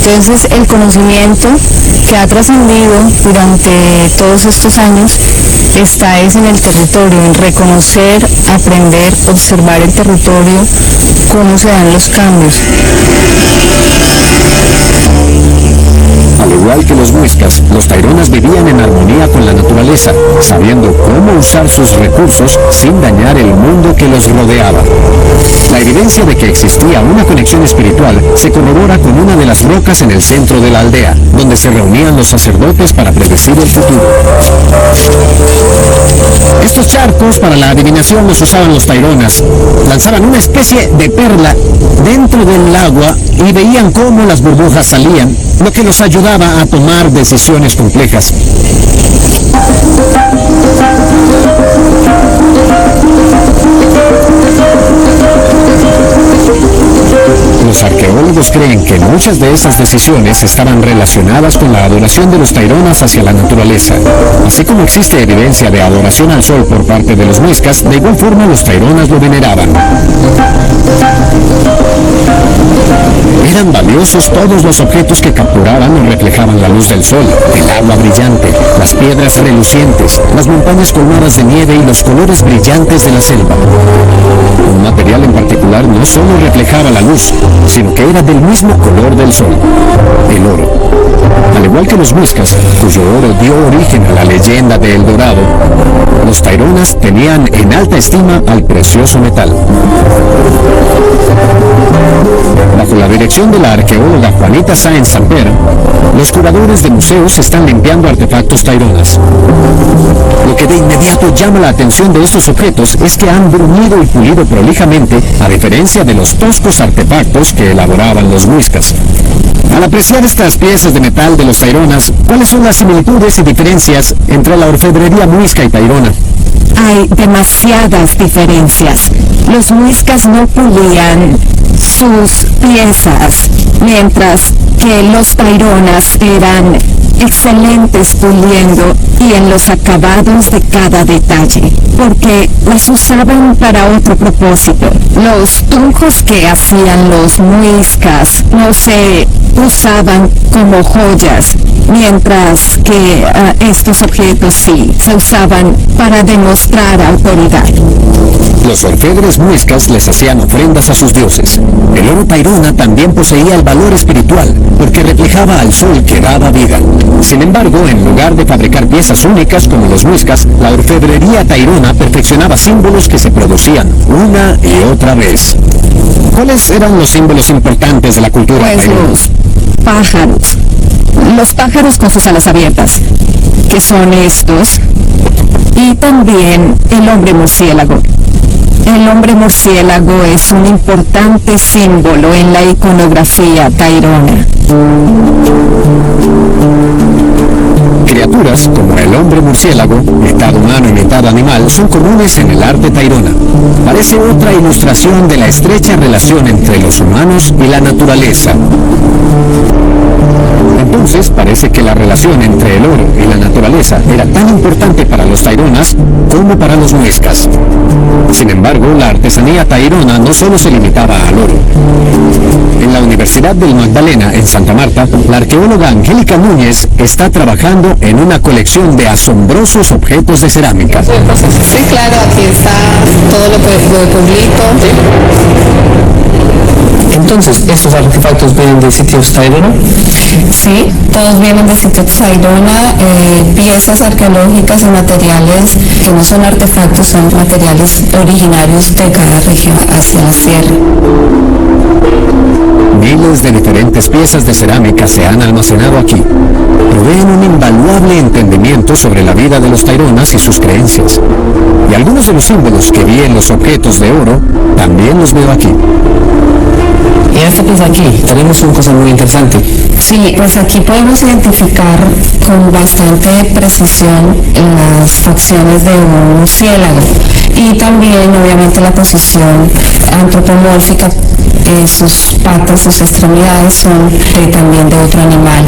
Entonces el conocimiento que ha trascendido durante todos estos años está en el territorio, en reconocer, aprender, observar el territorio, cómo se dan los cambios. Al igual que los muiscas, los taironas vivían en armonía con la naturaleza, sabiendo cómo usar sus recursos sin dañar el mundo que los rodeaba. La evidencia de que existía una conexión espiritual se corrobora con una de las rocas en el centro de la aldea, donde se reunían los sacerdotes para predecir el futuro. Estos charcos para la adivinación los usaban los taironas. Lanzaban una especie de perla dentro del agua y veían cómo las burbujas salían, lo que los ayudaba a tomar decisiones complejas. Los arqueólogos creen que muchas de esas decisiones estaban relacionadas con la adoración de los taironas hacia la naturaleza. Así como existe evidencia de adoración al sol por parte de los muiscas, de igual forma los taironas lo veneraban. Eran valiosos todos los objetos que capturaban o reflejaban la luz del sol, el agua brillante, las piedras relucientes, las montañas colmadas de nieve y los colores brillantes de la selva. Un material en particular no solo reflejaba la luz, sino que era del mismo color del sol, el oro. Al igual que los muiscas, cuyo oro dio origen a la leyenda de El Dorado, los taironas tenían en alta estima al precioso metal. Bajo la dirección de la arqueóloga Juanita Sáenz Samper, los curadores de museos están limpiando artefactos taironas. Lo que de inmediato llama la atención de estos objetos es que han bruñido y pulido prolijamente, a diferencia de los toscos artefactos que elaboraban los muiscas. Al apreciar estas piezas de metal de los taironas, ¿cuáles son las similitudes y diferencias entre la orfebrería muisca y tairona? Hay demasiadas diferencias. Los muiscas no pulían sus piezas, mientras que los taironas eran excelentes puliendo y en los acabados de cada detalle, porque las usaban para otro propósito. Los truncos que hacían los muiscas no se usaban como joyas, mientras que estos objetos sí se usaban para demostrar autoridad. Los orfebres muiscas les hacían ofrendas a sus dioses. El oro tairona también poseía el valor espiritual, porque reflejaba al sol que daba vida. Sin embargo, en lugar de fabricar piezas únicas como los muiscas, la orfebrería tairona perfeccionaba símbolos que se producían una y otra vez. ¿Cuáles eran los símbolos importantes de la cultura tairona? Los pájaros. Los pájaros con sus alas abiertas, que son estos, y también el hombre murciélago. el hombre murciélago es un importante símbolo en la iconografía tairona. Criaturas como el hombre murciélago, mitad humano y mitad animal, son comunes en el arte tairona. Parece otra ilustración de la estrecha relación entre los humanos y la naturaleza. Entonces parece que la relación entre el oro y la naturaleza era tan importante para los taironas como para los muiscas. Sin embargo, la artesanía tairona no solo se limitaba al oro. En la Universidad del Magdalena, en Santa Marta, la arqueóloga Angélica Núñez está trabajando en una colección de asombrosos objetos de cerámica. Sí, claro, aquí está todo lo de pueblito. Entonces, ¿estos artefactos vienen de sitios tairona? Sí, todos vienen de sitios tairona, piezas arqueológicas y materiales que no son artefactos, son materiales originarios de cada región hacia la sierra. Miles de diferentes piezas de cerámica se han almacenado aquí. Proveen un invaluable entendimiento sobre la vida de los taironas y sus creencias. Y algunos de los símbolos que vi en los objetos de oro, también los veo aquí. Y en esta pieza aquí tenemos una cosa muy interesante. Sí, pues aquí podemos identificar con bastante precisión las facciones de un murciélago y también obviamente la posición antropomórfica. Sus patas, sus extremidades son también de otro animal.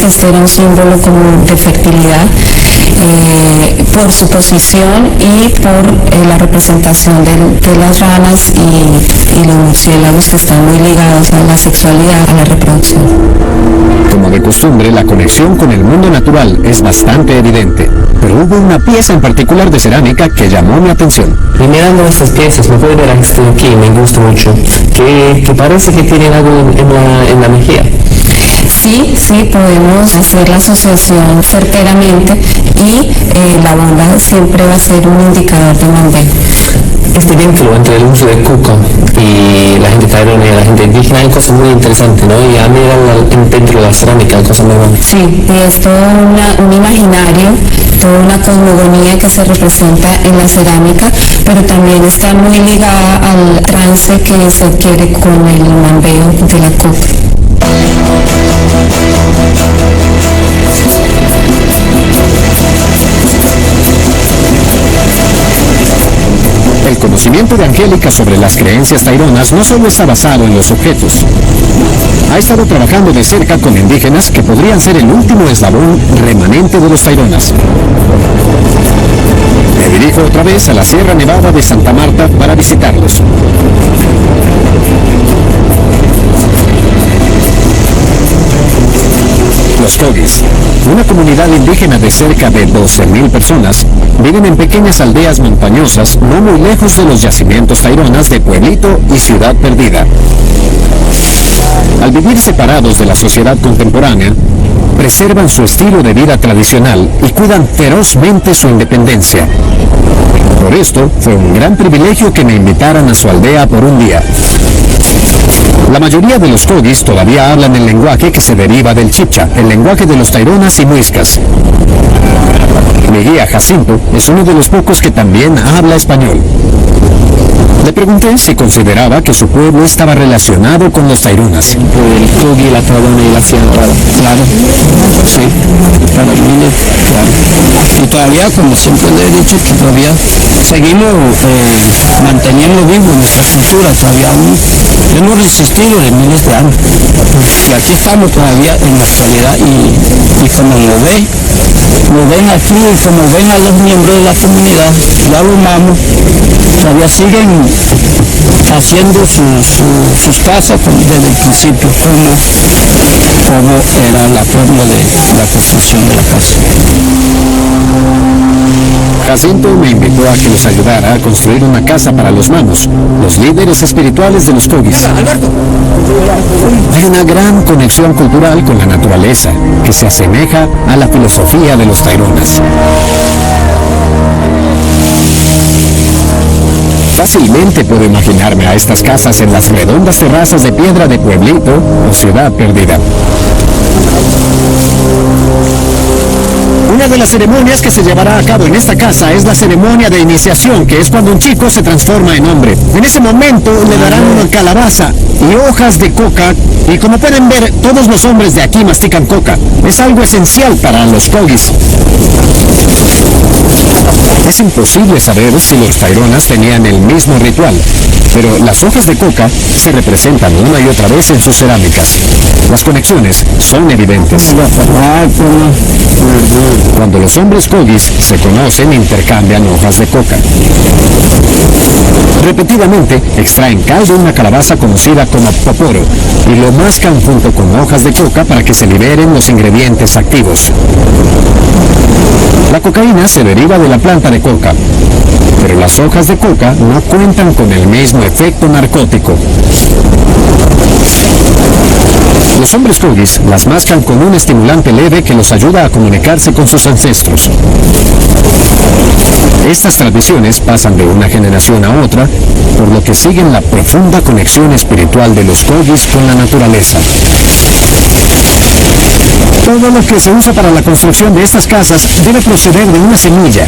Este era un símbolo como de fertilidad por su posición y por la representación de las ranas y los murciélagos, que están muy ligados a la sexualidad, a la reproducción. Como de costumbre, la conexión con el mundo natural es bastante evidente, pero hubo una pieza en particular de cerámica que llamó mi atención. Y mirando estas piezas, me puede ver a este aquí, me gusta mucho, que parece que tienen algo en la mejilla. Sí, podemos hacer la asociación certeramente y la banda siempre va a ser un indicador de Mandel. Este vínculo entre el uso de cuco y la gente tairona y la gente indígena hay cosas muy interesantes, ¿no? Y a mí dentro de la cerámica hay cosas muy buenas. Sí, es todo un imaginario, toda una cosmogonía que se representa en la cerámica, pero también está muy ligada al trance que se adquiere con el mambeo de la coca. El conocimiento de Angélica sobre las creencias taironas no solo está basado en los objetos. Ha estado trabajando de cerca con indígenas que podrían ser el último eslabón remanente de los taironas. Me dirijo otra vez a la Sierra Nevada de Santa Marta para visitarlos. Los Cogis, una comunidad indígena de cerca de 12.000 personas, viven en pequeñas aldeas montañosas no muy lejos de los yacimientos taironas de Pueblito y Ciudad Perdida. Al vivir separados de la sociedad contemporánea, preservan su estilo de vida tradicional y cuidan ferozmente su independencia. Por esto, fue un gran privilegio que me invitaran a su aldea por un día. La mayoría de los cogis todavía hablan el lenguaje que se deriva del chibcha, el lenguaje de los taironas y muiscas. Mi guía Jacinto es uno de los pocos que también habla español. Le pregunté si consideraba que su pueblo estaba relacionado con los taironas. El cogi, la tairona y la sierra. Claro, sí, claro, claro. Y todavía, como siempre le he dicho, que todavía seguimos manteniendo vivo nuestra cultura, todavía aún hemos resistido de miles de años. Y aquí estamos todavía en la actualidad y como lo ven aquí, como ven a los miembros de la comunidad, ya lo amamos, todavía siguen haciendo sus casas desde el principio, como era la forma de la construcción de la casa. Jacinto me invitó a que los ayudara a construir una casa para los manos, los líderes espirituales de los cogis. Hay una gran conexión cultural con la naturaleza que se asemeja a la filosofía de los taironas. Fácilmente puedo imaginarme a estas casas en las redondas terrazas de piedra de Pueblito o Ciudad Perdida. Una de las ceremonias que se llevará a cabo en esta casa es la ceremonia de iniciación, que es cuando un chico se transforma en hombre. En ese momento le darán una calabaza y hojas de coca, y como pueden ver, todos los hombres de aquí mastican coca. Es algo esencial para los Kogis. Es imposible saber si los Taironas tenían el mismo ritual, pero las hojas de coca se representan una y otra vez en sus cerámicas. Las conexiones son evidentes. Cuando los hombres Kogis se conocen, intercambian hojas de coca. Repetidamente extraen cal de una calabaza conocida como poporo y lo mascan junto con hojas de coca para que se liberen los ingredientes activos. La cocaína se deriva de la planta de coca, pero las hojas de coca no cuentan con el mismo efecto narcótico. Los hombres Kogis las mascan con un estimulante leve que los ayuda a comunicarse con sus ancestros. Estas tradiciones pasan de una generación a otra, por lo que siguen la profunda conexión espiritual de los Kogis con la naturaleza. Todo lo que se usa para la construcción de estas casas debe proceder de una semilla.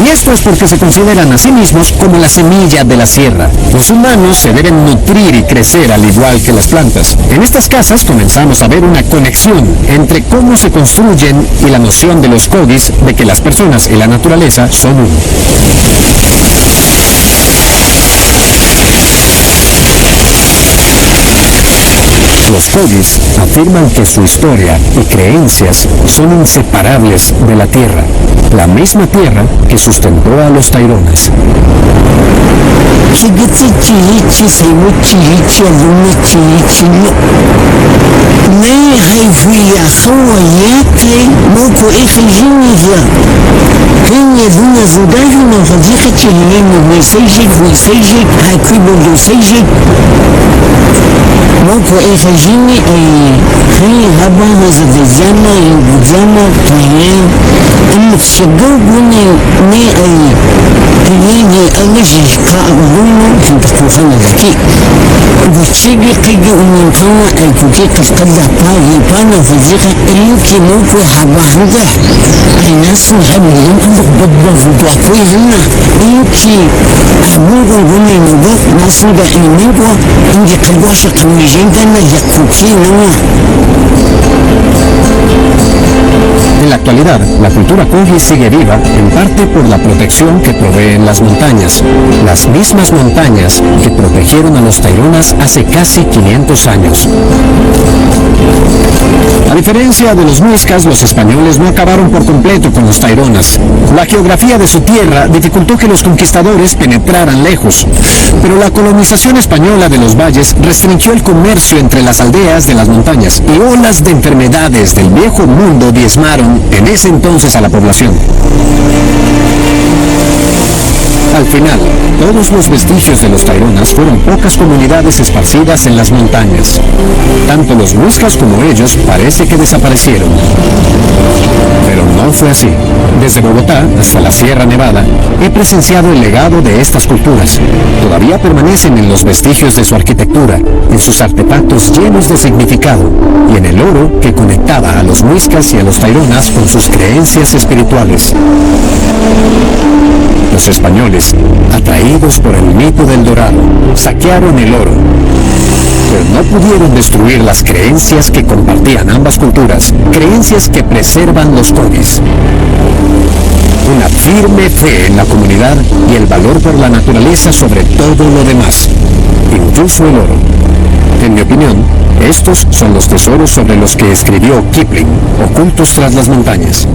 Y esto es porque se consideran a sí mismos como la semilla de la sierra. Los humanos se deben nutrir y crecer al igual que las plantas. En estas casas comenzamos a ver una conexión entre cómo se construyen y la noción de los Kogis de que las personas y la naturaleza son uno. Los Kogis afirman que su historia y creencias son inseparables de la tierra, la misma tierra que sustentó a los Taironas. Moko efajini خي هبا زدزانا يبزانا كيان إن تشجعوا بني ني كياني أمشي كأبونا في تكوفنا ذكي وتشجع كيجي أمين فما الكوكي تفقدها باي بانا في ذيك إلوكي موكو هبا هنده أي ناس محبين أنك بدبا فتوكوي هنا إلوكي أبونا بني نبوك ناسو دا إيمينكو إنجي قلواشا قميجين كان يكوكي نوا. En la actualidad, la cultura Kogi sigue viva, en parte por la protección que proveen las montañas que protegieron a los Taironas hace casi 500 años. A diferencia de los muiscas, los españoles no acabaron por completo con los Taironas. La geografía de su tierra dificultó que los conquistadores penetraran lejos, pero la colonización española de los valles restringió el comercio entre las aldeas de las montañas y olas de enfermedades del viejo mundo diezmaron en ese entonces a la población. Al final, todos los vestigios de los Taironas fueron pocas comunidades esparcidas en las montañas. Tanto los muiscas como ellos parece que desaparecieron. Pero no fue así. Desde Bogotá hasta la Sierra Nevada, he presenciado el legado de estas culturas. Todavía permanecen en los vestigios de su arquitectura, en sus artefactos llenos de significado, y en el oro que conectaba a los muiscas y a los Taironas con sus creencias espirituales. Los españoles, atraídos por el mito del dorado, saquearon el oro, pero no pudieron destruir las creencias que compartían ambas culturas, creencias que preservan los Kogis. Una firme fe en la comunidad y el valor por la naturaleza sobre todo lo demás, incluso el oro. En mi opinión, estos son los tesoros sobre los que escribió Kipling, ocultos tras las montañas.